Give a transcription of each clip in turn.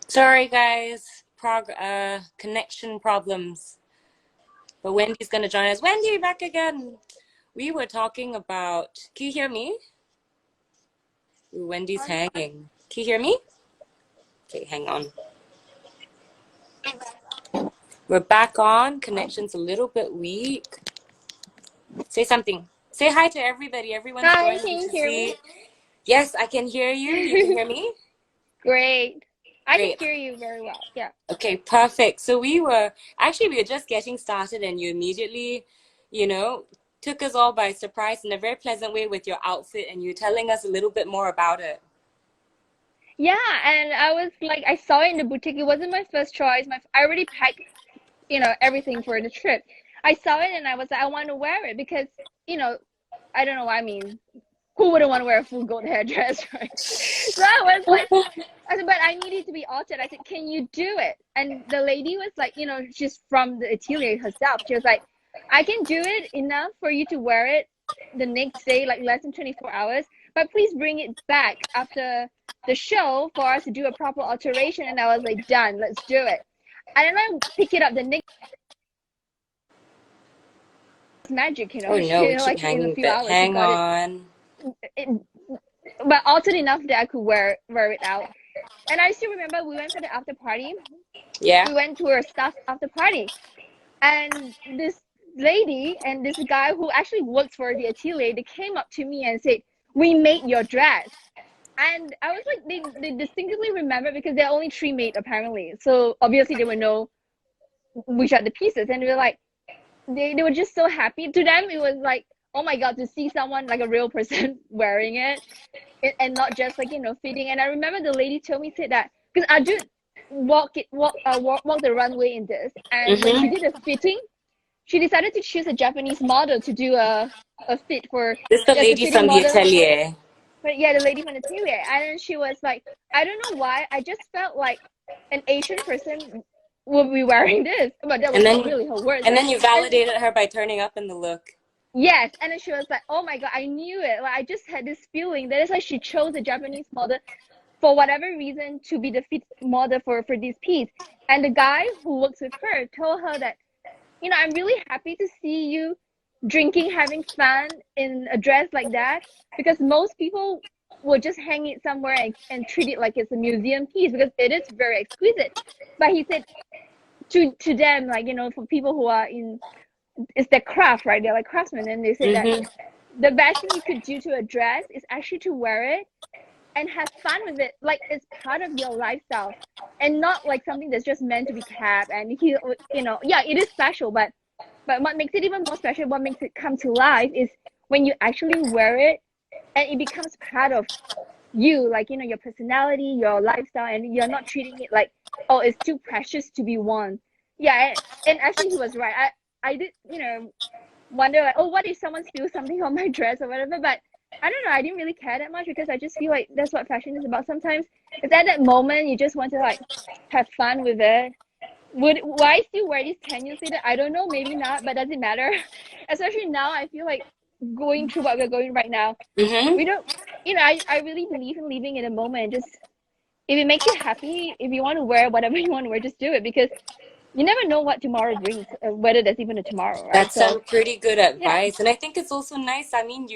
Sorry, guys. Connection problems. But Wendy's gonna join us. Wendy, back again. We were talking about. Can you hear me? Ooh, Wendy's hanging. Can you hear me? Okay, hang on. We're back on. Connection's a little bit weak. Say something. Say hi to everybody. Everyone's Hi, joining can you to hear see. me? Yes, I can hear you. You can hear me? Great. I can Great. hear you very well. Yeah. Okay, perfect. So we were just getting started and you immediately, you know, took us all by surprise in a very pleasant way with your outfit and you telling us a little bit more about it. Yeah, and I was like, I saw it in the boutique. It wasn't my first choice. I already packed, everything for the trip. I saw it and I was like, I want to wear it because, you know, I don't know. I mean, who wouldn't want to wear a full gold hairdress, right? So I was like, I said, but I need it to be altered. I said, can you do it? And the lady was like, she's from the atelier herself. She was like, I can do it enough for you to wear it the next day, like less than 24 hours, but please bring it back after the show for us to do a proper alteration. And I was like, done, let's do it. And then I pick it up the next magic, Oh no, we keep like in a hanging, few but hours, she hang got on. it, but altered enough that I could wear it out. And I still remember we went for the after party. Yeah? We went to her staff after party, and this lady and this guy who actually works for the atelier, they came up to me and said, "We made your dress." And I was like, they distinctly remember because there are only three made apparently. So obviously they would know which are the pieces. And they were like, they were just so happy. To them, it was like, oh my God, to see someone like a real person wearing and not just like fitting. And I remember the lady told me said that because I did walk the runway in this, and when she Mm-hmm. did a fitting, she decided to choose a Japanese model to do a fit for This is the just a lady fitting from the model. atelier. But yeah, the lady from the TV, and then she was like, I don't know why, I just felt like an Asian person would be wearing this, but that was And not then really her words. and then you And validated her by turning up in the look. yes, and then she was like, oh my God, I knew it. Like I just had this feeling that is why she chose a Japanese model for whatever reason to be the fit model for this piece. And the guy who works with her told her that, I'm really happy to see you drinking, having fun in a dress like that, because most people will just hang it somewhere and treat it like it's a museum piece because it is very exquisite. But he said to them, like, for people who are in, it's their craft, right? They're like craftsmen, and they said that Mm-hmm. the best thing you could do to a dress is actually to wear it and have fun with it, like it's part of your lifestyle and not like something that's just meant to be kept. And yeah, it is special, but what makes it even more special, what makes it come to life, is when you actually wear it and it becomes part of you, like your personality, your lifestyle, and you're not treating it like, oh, it's too precious to be worn. Yeah, and actually he was right. I did wonder like, oh, what if someone steals something on my dress or whatever, but I don't know, I didn't really care that much because I just feel like that's what fashion is about sometimes. It's at that moment you just want to like have fun with it. Would I still wear this 10 years later? I don't know, maybe not, but does it matter? Especially now, I feel like going through what we're going right now, Mm-hmm. we don't, I really believe in living in a moment and just, if it makes you happy, if you want to wear whatever you want to wear, just do it because you never know what tomorrow brings, whether there's even a tomorrow, right? That's So, some pretty good yeah. advice. And I think it's also nice. I mean,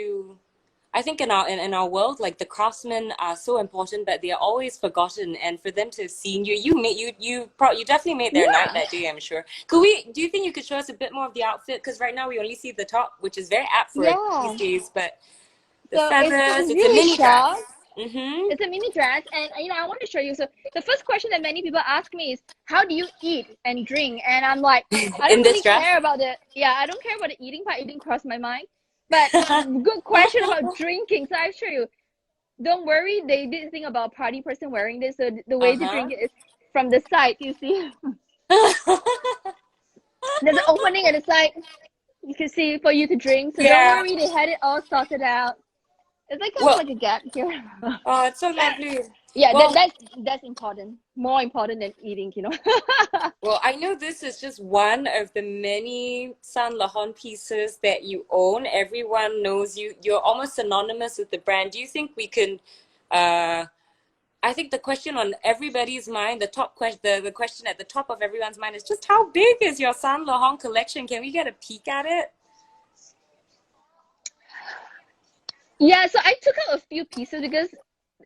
I think in our world, like the craftsmen are so important, but they are always forgotten. And for them to have seen you, you definitely made their night Yeah. that day, I'm sure. Do you think you could show us a bit more of the outfit? Because right now we only see the top, which is very apt for these Yeah. days, but the So feathers, it's it's a really mini dress. short. Mm-hmm. It's a mini dress, and I want to show you. So the first question that many people ask me is, how do you eat and drink? And I'm like, I In don't this really dress. care about the, yeah, I don't care about the eating part. It didn't cross my mind. But good question about drinking. So I'll show you. Don't worry, they did think about a party person wearing this. So the way to Uh-huh. drink it is from the side. You see, there's an opening at the side. You can see for you to drink. So don't Yeah. worry, they had it all sorted out. It's like kind of Well, like a gap here. oh, it's so lovely. Yeah, Well, that's important. More important than eating. Well, I know this is just one of the many Saint Laurent pieces that you own. Everyone knows you. You're almost synonymous with the brand. Do you think we can uh, I think the question on everybody's mind, the top question, the question at the top of everyone's mind is just how big is your Saint Laurent collection? Can we get a peek at it? Yeah, so I took out a few pieces because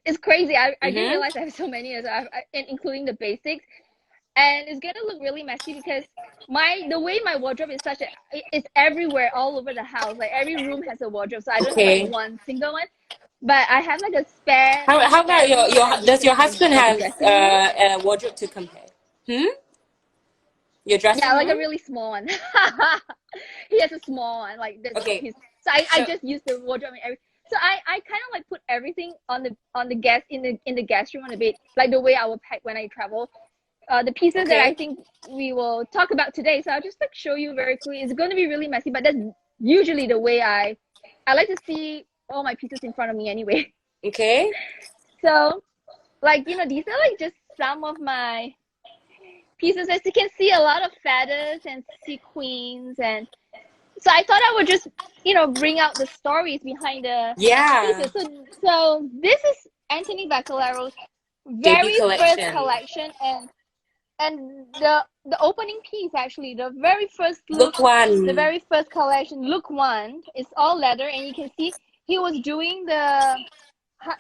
it's crazy. I didn't Mm-hmm. realize I have so many, so including the basics, and it's gonna look really messy because the way my wardrobe is such that it's everywhere, all over the house. Like every room has a wardrobe, so I don't have like Okay. one single one. But I have like a spare How about room your that is does your just husband like a have dressing room. a wardrobe to compare? Hmm? Your Yeah, dressing like a room? really small one. He has a small one, like that's Okay. his. So I So just use the wardrobe and everything. So I kind of like put everything on the guest in the guest room on the bed, like the way I will pack when I travel. The pieces that I okay. think we will talk about today. So I'll just like show you very quickly. It's going to be really messy, but that's usually the way I like to see all my pieces in front of me anyway. Okay. So like these are like just some of my pieces. As you can see, a lot of feathers and sequins, and so I thought I would just bring out the stories behind the Yeah. pieces. So this is Anthony Baccalaro's Debut very first collection. collection, and the opening piece, actually the very first look, Look the one. very first collection, look one, is all leather, and you can see he was doing the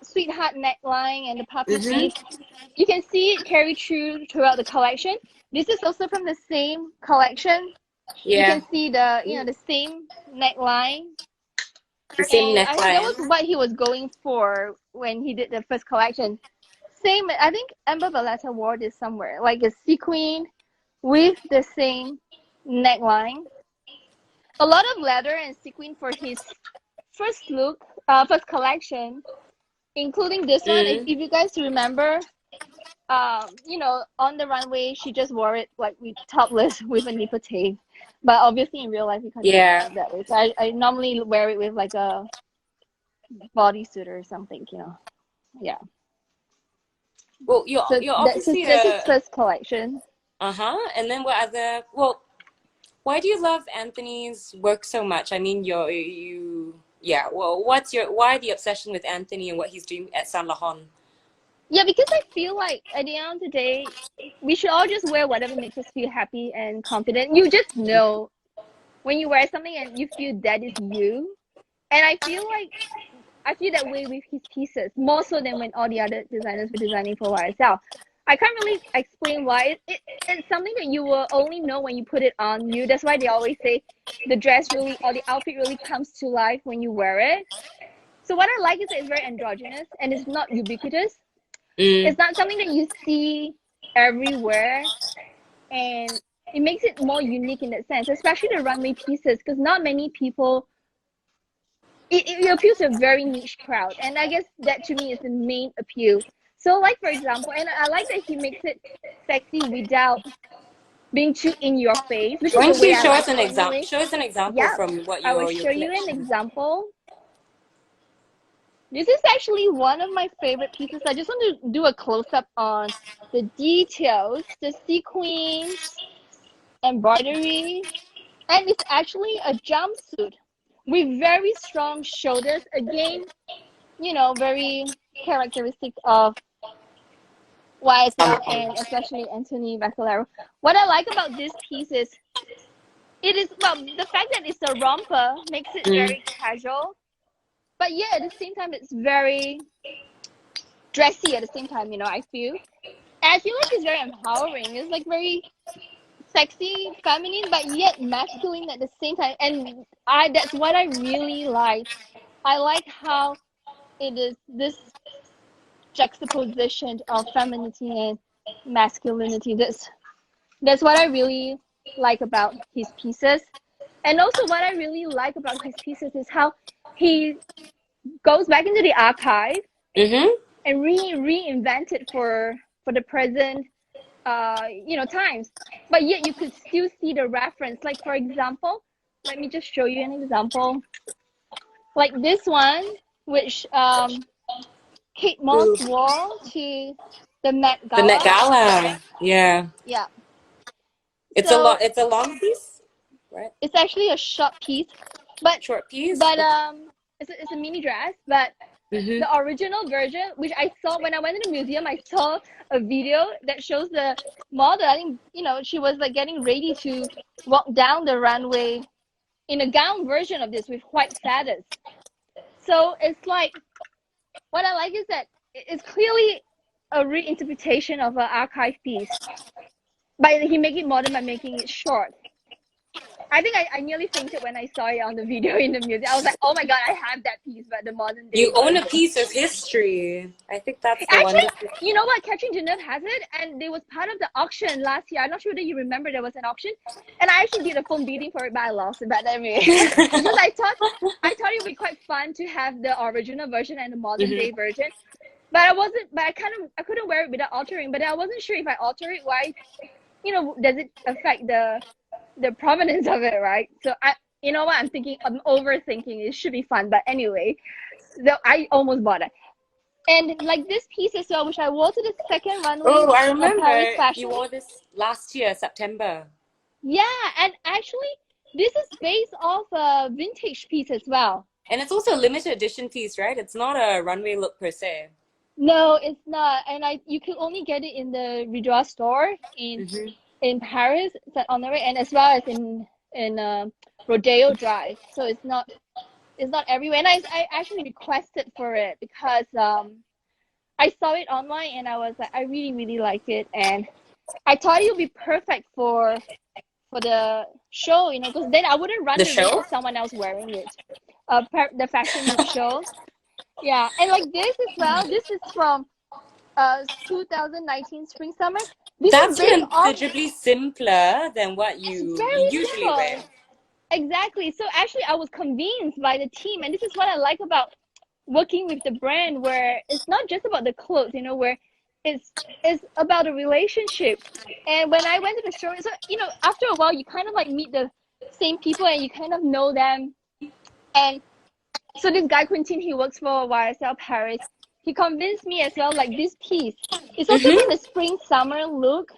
sweetheart neckline and the puffy Mm-hmm. sleeves. You can see it carry through throughout the collection. This is also from the same collection. You Yeah. can see the same neckline, The same and I think that neckline. was what he was going for when he did the first collection. Same, I think Amber Valletta wore this somewhere, like a sequin with the same neckline. A lot of leather and sequin for his first look, first collection, including this one. If, Mm. if you guys remember, on the runway, she just wore it like with topless with a nipple tape. But obviously in real life, you can't do Yeah. it that way. So I normally wear it with like a bodysuit or something. Yeah. Well, So you're that's his obviously that's his a first collection. uh-huh. And then what other well, why do you love Anthony's work so much? I mean, yeah. Well, why the obsession with Anthony and what he's doing at Saint Laurent? Yeah, because I feel like at the end of the day, we should all just wear whatever makes us feel happy and confident. You just know when you wear something and you feel that is you. And I feel that way with his pieces, more so than when all the other designers were designing for YSL. I can't really explain why. It's something that you will only know when you put it on you. That's why they always say the dress really, or the outfit really comes to life when you wear it. So what I like is that it's very androgynous and it's not ubiquitous. Mm. It's not something that you see everywhere, and it makes it more unique in that sense, especially the runway pieces, because not many people. It appeals to a very niche crowd, and I guess that to me is the main appeal. So, like for example, and I like that he makes it sexy without being too in your face, which is Why the don't way you I show us like an it example? anyway. Show us an example Yeah, from what I will your show you an collection. example. This is actually one of my favorite pieces. I just want to do a close up on the details, the sequins, embroidery, and it's actually a jumpsuit with very strong shoulders. Again, very characteristic of YSL and especially Anthony Vaccarello. What I like about this piece is the fact that it's a romper makes it Mm. very casual, but yeah, at the same time, it's very dressy at the same time, I feel. And I feel like it's very empowering. It's like very sexy, feminine, but yet masculine at the same time. And that's what I really like. I like how it is this juxtaposition of femininity and masculinity. That's what I really like about his pieces. And also what I really like about his pieces is how he goes back into the archive Mm-hmm. and reinvent it for the present times. But yet you could still see the reference. Like for example, let me just show you an example. Like this one, which Kate Moss Ooh. wore to the Met The Met Gala. Gala. Yeah. Yeah. It's a So lot. It's a long piece, right? it's actually a short piece, but Short piece. but Okay. it's a mini dress. But Mm-hmm. The original version, which I saw when I went to the museum, I saw a video that shows the model. I think, she was like getting ready to walk down the runway in a gown version of this with white feathers. So it's like, what I like is that it's clearly a reinterpretation of an archive piece. But he make it modern by making it short. I think I nearly fainted when I saw it on the video in the museum. I was like, oh my god, I have that piece, but the modern day You own a version. piece of history. I think that's the Actually, wonderful. you know what? Catching Deneuve has it, and it was part of the auction last year. I'm not sure whether you remember there was an auction, and I actually did a phone bidding for it, but I lost it. But anyway, because I thought it would be quite fun to have the original version and the modern day version. But I wasn't. But I couldn't wear it without altering. But I wasn't sure if I alter it, why, does it affect the provenance of it, right? So you know what? I'm overthinking. It should be fun, but anyway, I almost bought it. And like this piece as well, which I wore to the second runway Oh, I of Paris remember Fashion you Week. wore this last year, September. Yeah, and actually, this is based off a vintage piece as well. And it's also a limited edition piece, right? It's not a runway look per se. No, it's not. And you can only get it in the Rideau store in Paris, Saint Laurent, and as well as in Rodeo Drive. So it's not everywhere. And I actually requested for it because I saw it online and I was like, I really, really like it. And I thought it would be perfect for the show, because then I wouldn't run The the risk show? of someone else wearing it. The Fashion Week show. Yeah, and like this as well. This is from 2019 spring summer. These are That's based off. considerably simpler than what It's you very usually simple. wear. Exactly. So actually, I was convinced by the team, and this is what I like about working with the brand, where it's not just about the clothes, where it's about the relationship. And when I went to the show, so after a while, you kind of like meet the same people and you kind of know them. And so this guy Quentin, he works for YSL Paris. He convinced me as well, like this piece. It's also in the spring summer look.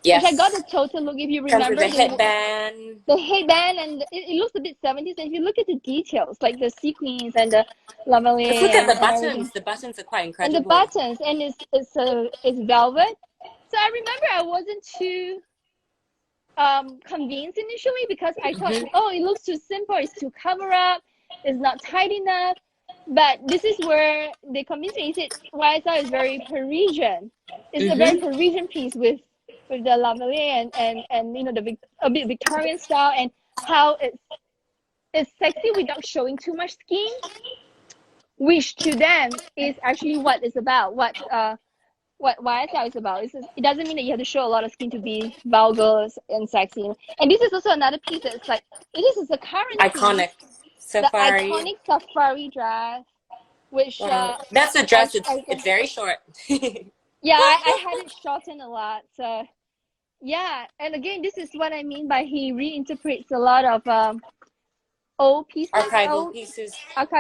Yes. Which I got the total look, if you Comes remember. with the headband. The headband, and it looks a bit 70s. And if you look at the details, like the sequins and the lavalier. Let's look at the buttons. The buttons are quite incredible. And the buttons, and it's velvet. So I remember I wasn't too convinced initially because I thought, it looks too simple. It's too cover up. It's not tight enough. But this is where they convinced me. He said YSL is very Parisian. It's a very Parisian piece with the lavalier and a bit Victorian style, and how it's sexy without showing too much skin, which to them is actually what it's about. What YSL is about. It doesn't mean that you have to show a lot of skin to be vulgar and sexy. And this is also another piece that's like, this is a current iconic piece, safari. the iconic safari dress, which that's a dress. It's very short. Yeah, I had it shortened a lot. So yeah, and again, this is what I mean by he reinterprets a lot of old pieces. Archival pieces.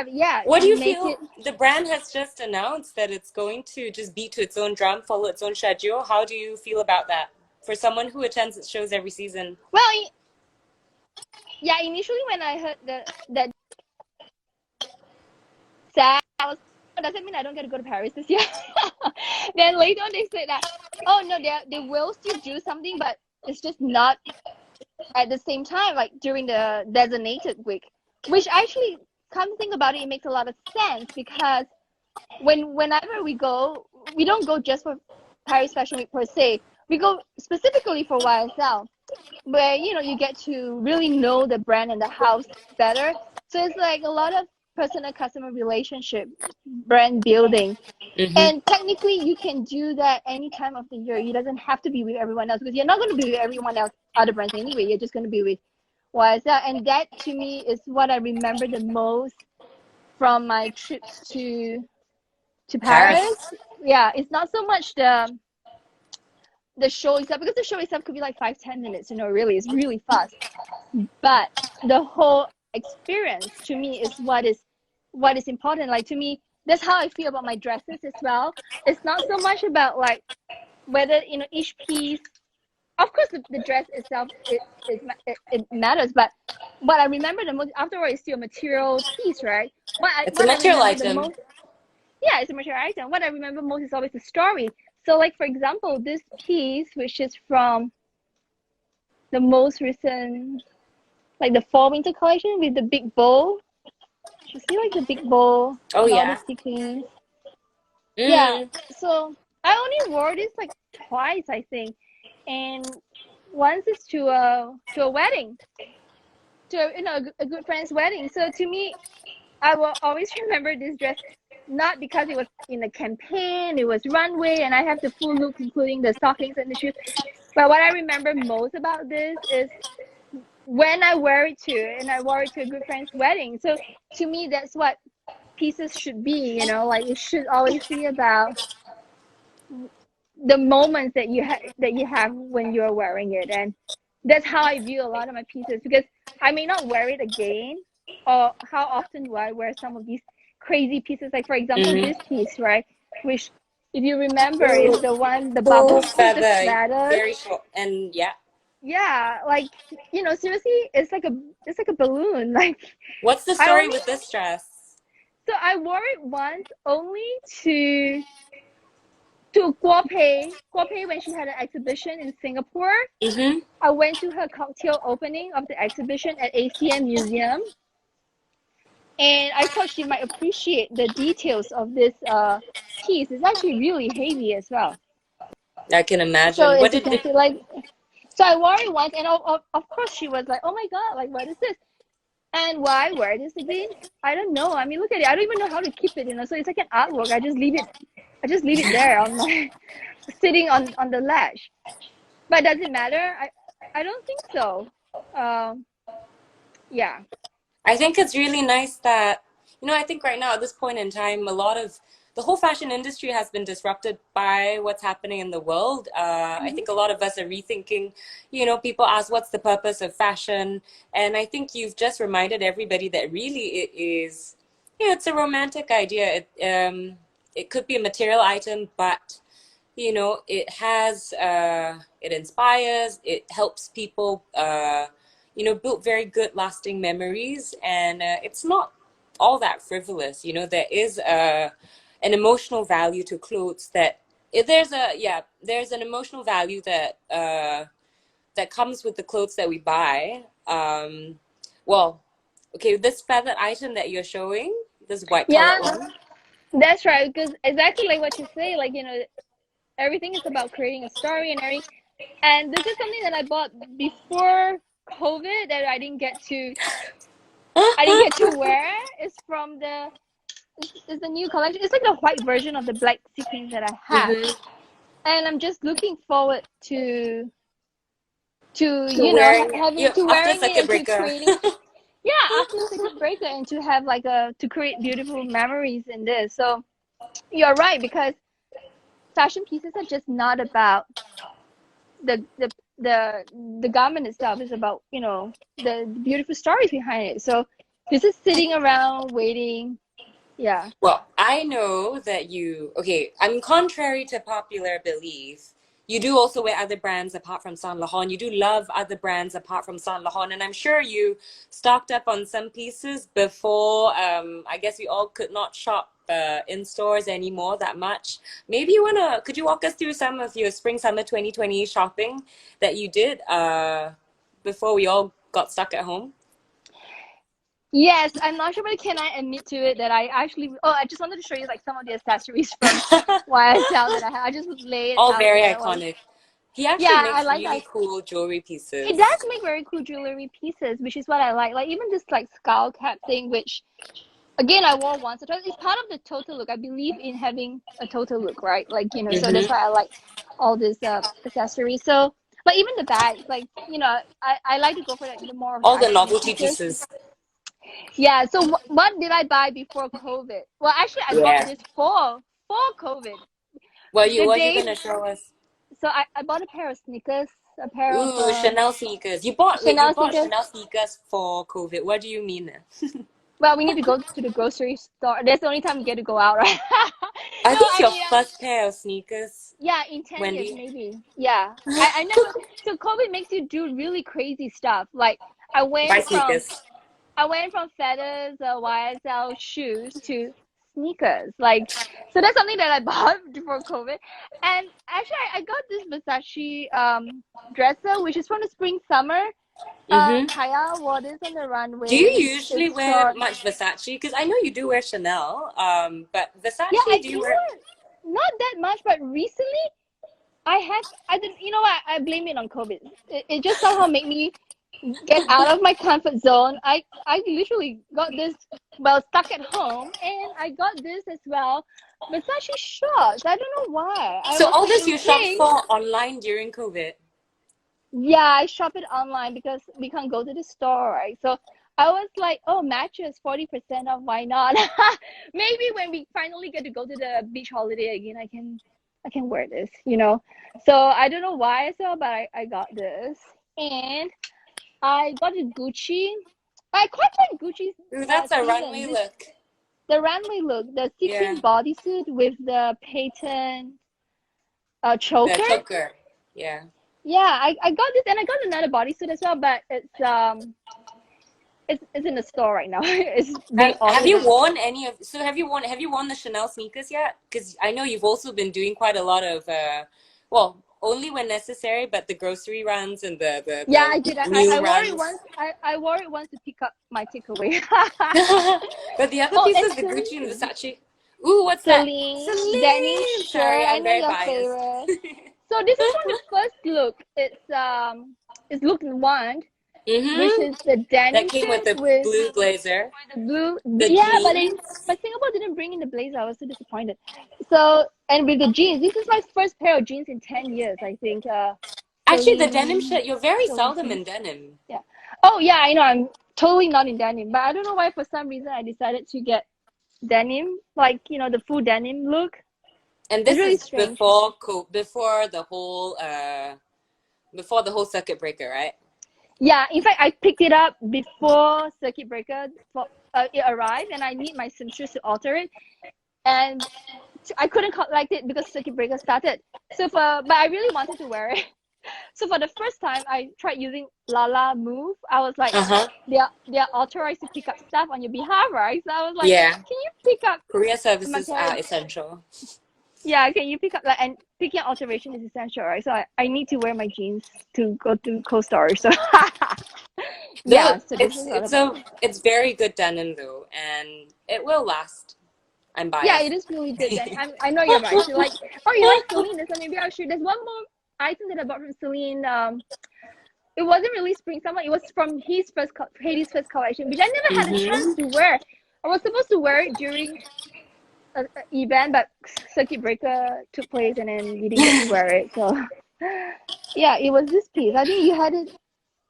Yeah. What do you feel? The brand has just announced that it's going to just beat to its own drum, follow its own schedule. How do you feel about that? For someone who attends its shows every season. Well, yeah, initially when I heard that I was, does it mean I don't get to go to Paris this year? Then later on they said that, oh no, they will still do something, but it's just not at the same time, like during the designated week. Which actually, come to think about it, it makes a lot of sense, because whenever we go, we don't go just for Paris Fashion Week per se. We go specifically for YSL, where you get to really know the brand and the house better. So it's like a lot of personal customer relationship, brand building. And technically you can do that any time of the year. It doesn't have to be with everyone else, because you're not going to be with everyone else, other brands anyway. You're just going to be with YSL. And that to me is what I remember the most from my trips to Paris. Yeah, it's not so much the show itself, because the show itself could be like 5-10 minutes, really, it's really fast. But the whole experience to me is what is important. Like, to me, that's how I feel about my dresses as well. It's not so much about like whether each piece, of course the dress itself it matters, but what I remember the most afterward is still a material piece, right? It's a material item. yeah, it's a material item. What I remember most is always the story. So like for example, this piece, which is from the most recent, like the fall winter collection with the big bow. You see like the big bow Oh and all the yeah. sequins. Yeah. Mm. So I only wore this like twice, I think, and once is to a wedding, to a good friend's wedding. So to me, I will always remember this dress, not because it was in a campaign, it was runway, and I have the full look, including the stockings and the shoes. But what I remember most about this is when I wear it to, and I wore it to a good friend's wedding. So to me, that's what pieces should be, like it should always be about the moments that you have when you're wearing it. And that's how I view a lot of my pieces, because I may not wear it again. Or how often do I wear some of these crazy pieces, like for example Mm. this piece, right, which if you remember is Full, the one, the full bubble with the feather, feathers. very short, and yeah. Yeah, like seriously, it's like a balloon. Like What's the I story only with this dress? so I wore it once only to Guo Pei when she had an exhibition in Singapore. Mm-hmm. I went to her cocktail opening of the exhibition at ACM Museum, and I thought she might appreciate the details of this piece. It's actually really heavy as well. I can So imagine. What as you did can it? see, like, so I wore it once, and of course she was like, "Oh my God, like what is this?" And why wear this again? I don't know. I mean, look at it. I don't even know how to keep it. So it's like an artwork. I just leave it. I just leave it there on my sitting on the ledge. But does it matter? I don't think so. Um, yeah. I think it's really nice that, I think right now at this point in time, a lot of the whole fashion industry has been disrupted by what's happening in the world. I Hmm. think a lot of us are rethinking, people ask what's the purpose of fashion. And I think you've just reminded everybody that really it is, it's a romantic idea. It could be a material item, but it inspires, it helps people, build very good lasting memories. And it's not all that frivolous. There is an emotional value to clothes that there's an emotional value that comes with the clothes that we buy. Well, okay, this feathered item that you're showing, this white colored Yeah, one. that's right. Because exactly like what you say, like, everything is about creating a story and everything. And this is something that I bought before COVID that I didn't get to wear. It's from it's the new collection. It's like the white version of the black sequins that I have. Mm-hmm. And I'm just looking forward to To wearing you having to after wearing it circuit and to breaker. creating, yeah, after circuit breaker, and to have like a to create beautiful memories in this. So you're right, because fashion pieces are just not about the the the garment itself. Is about the beautiful stories behind it. So this is sitting around waiting. Yeah. Well, I know that contrary to popular belief, you do also wear other brands apart from Saint Laurent. You do love other brands apart from Saint Laurent. And I'm sure you stocked up on some pieces before. I guess we all could not shop in stores anymore that much. Maybe could you walk us through some of your spring summer 2020 shopping that you did before we all got stuck at home? Yes, I'm not sure, but can I admit to it that I actually? Oh, I just wanted to show you like some of the accessories from YSL that I have. I just lay it All out very there. Like, iconic. He actually yeah, I makes like that. really cool jewelry It does pieces. make very cool jewelry pieces, which is what I like. Like even this like skull cap thing, which again I wore once or twice. It's part of the total look. I believe in having a total look, right? Like so that's Hmm. why I like all these accessories. So, but even the bags, like I like to go for like the more of the All the iconic novelty pieces. pieces. Yeah. So what did I buy before COVID? Well, actually, I bought Yeah. this for COVID. The What you day. gonna show us? So I bought a pair of sneakers, a pair of Ooh, Chanel sneakers. You Chanel bought sneakers. Chanel sneakers for COVID. What do you mean? Well, we need to go to the grocery store. That's the only time we get to go out, right? Are No, these I your mean, first pair of sneakers, yeah, in 10 years Wendy? maybe. Yeah. I never. So COVID makes you do really crazy stuff. Like I Buy went from sneakers. I went from feathers, YSL shoes to sneakers. Like, so that's something that I bought before COVID. And actually, I got this Versace dresser, which is from the spring summer. Mm-hmm. Kaya wore this on the Do you runway. usually It's wear short. much Versace? Because I know you do wear Chanel. But Yeah, Versace, do you you know wear? what? Not that much, but recently I didn't, you know what? I blame it on COVID. It just somehow made me get out of my comfort zone. I literally got this, well, stuck at home, and I got this as well. Versace shorts. I don't know why. I So was all like this you shopped thinking, for online during COVID. yeah, I shop it online because we can't go to the store, right? So I was like, oh, matches 40% off. Why not? Maybe when we finally get to go to the beach holiday again, I can wear this, you know. So I don't know why I saw, but I got this, and I got a Gucci. I quite like Gucci's Ooh, that's a season. runway This look. the runway look, the Yeah, sequin bodysuit with the patent the choker. choker. Yeah. Yeah, I got this, and I got another bodysuit as well, but it's in the store right now. It's being Have ordered. you worn any of? So have you worn the Chanel sneakers yet? Because I know you've also been doing quite a lot of well, only when necessary, but the grocery runs and Yeah, I did. the new I wore it runs. once. I wore it once to pick up my takeaway. But the other Oh, and pieces, the Gucci and Celine. Versace. Ooh, what's that? Celine denim Celine. Sorry, shirt. I I'm know very your biased. favorite. So this is from the first look. It's look one, which Mm-hmm. is the That denim came with shirt the with blue blazer, the blue. the Yeah, jeans. but Singapore didn't bring in the blazer. I was so disappointed. So, and with the jeans, this is my first pair of jeans in 10 years. I think. Actually, the denim Celine shirt, you're very Celine seldom jeans. in denim. Yeah. Oh yeah, I know. I'm totally not in denim, but I don't know why. For some reason, I decided to get denim, like the full denim look. And It's this really is strange. before the whole circuit breaker, right? Yeah, in fact, I picked it up before circuit breaker for it arrived, and I need my seamstress to alter it, and I couldn't collect it because circuit breaker started. But I really wanted to wear it. So for the first time, I tried using Lala Move. I was like, Uh-huh. they're authorized to pick up stuff on your behalf, right? So I was like, Yeah. can you pick up Courier my services pair are of essential. Yeah, can you pick up like, and picking up alteration is essential, right? So I need to wear my jeans to go to Cold Storage. So Though yeah, so this is all about. it's very good denim though, and it will last. I'm Yeah, it biased. is really good. Then I know you're right. You like, oh, you like Celine, so maybe I'll show. There's one more item that I bought from Celine. It wasn't really spring summer. It was from Hades' first collection, which I never had a chance Mm-hmm. to wear. I was supposed to wear it during a event, but circuit breaker took place, and then we didn't get to wear it. So yeah, it was this piece. I think you had it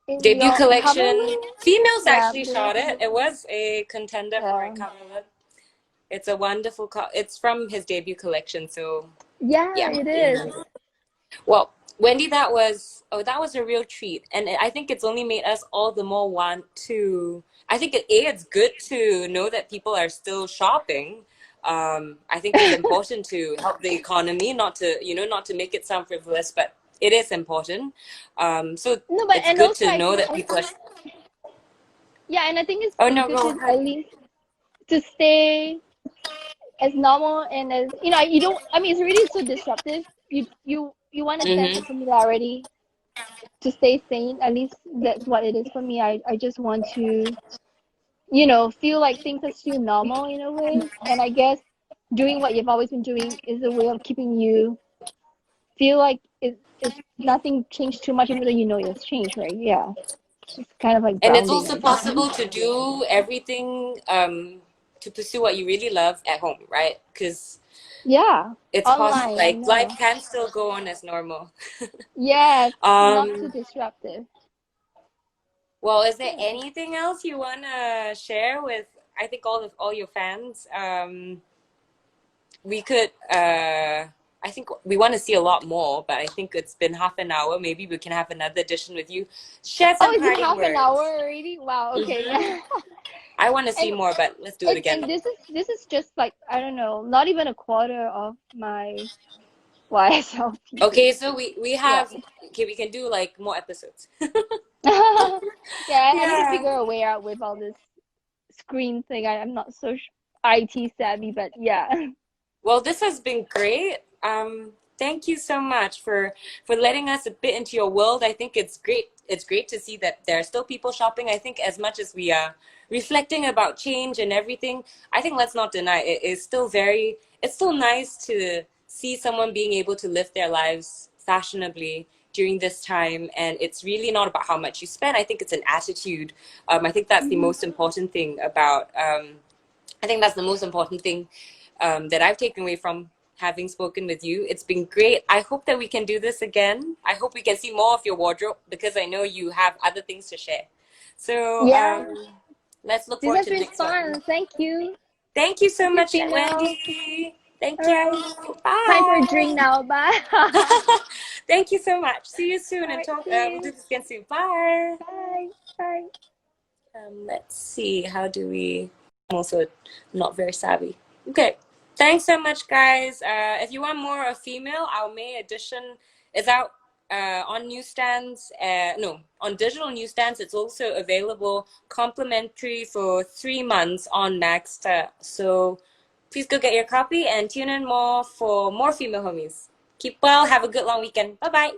in Debut your cover collection. look. Females Yeah, actually the shot it. It was a contender for a yeah, cover look. It's a wonderful it's from his debut collection, so yeah, yeah. it is. Well, Wendy, that was a real treat, and I think it's only made us all the more want to. I think it's good to know that people are still shopping. I think it's important to help the economy, not to not to make it sound frivolous, but it is important. So No, but it's and good also to know that people are. yeah, and I think Oh it's no, good go to ahead. at least to stay as normal and as you don't. I mean, it's really so disruptive. You want a sense of Mm-hmm. familiarity to stay sane. At least that's what it is for me. I just want to feel like things are still normal in a way. And I guess doing what you've always been doing is a way of keeping you feel like it's nothing changed too much, even though it's changed, right? Yeah, it's kind of like And it's grounding, also I guess. possible to do everything to pursue what you really love at home, right? Because Yeah, it's possible, online, I like life know. can still go on as normal. Yes, not too um, disruptive. well, is there Yeah. anything else you wanna share with? I think all your fans. We could. I think we want to see a lot more, but I think it's been half an hour. Maybe we can have another edition with you. Share Oh, some is it parting half an hour words. already? Wow. Okay. Hmm. Yeah. I want to see And more, but let's do it again. and this is just like I don't know, not even a quarter of my YSL pieces. Okay, so we Yeah. have okay, we can do like more episodes. Yeah, I need to Yeah. figure a way out with all this screen thing. I'm not so sure. IT savvy, but yeah. Well, this has been great. Thank you so much for letting us a bit into your world. I think it's great. It's great to see that there are still people shopping. I think as much as we are reflecting about change and everything, I think let's not deny it is still very. It's still nice to see someone being able to live their lives fashionably during this time, and it's really not about how much you spend. I think it's an attitude. I think that's the Mhm. most important thing about. I think that's the most important thing that I've taken away from having spoken with you. It's been great. I hope that we can do this again. I hope we can see more of your wardrobe because I know you have other things to share. So Yeah, let's look this forward has to the been next one. fun. Thank you. Thank you so Thank you, much, female. Wendy. Thank All right. you. Time for a drink Bye. now. Bye. All Thank you so much. See you soon and right. talk. See We'll do you. this again soon. Bye. Bye. Bye. Let's see. How do we? I'm also not very savvy. Okay. Thanks so much, guys. If you want more of female, our May edition is out on newsstands. No, on digital newsstands. It's also available complimentary for 3 months on Next. So please go get your copy and tune in more for more female homies. Keep well. Have a good long weekend. Bye bye.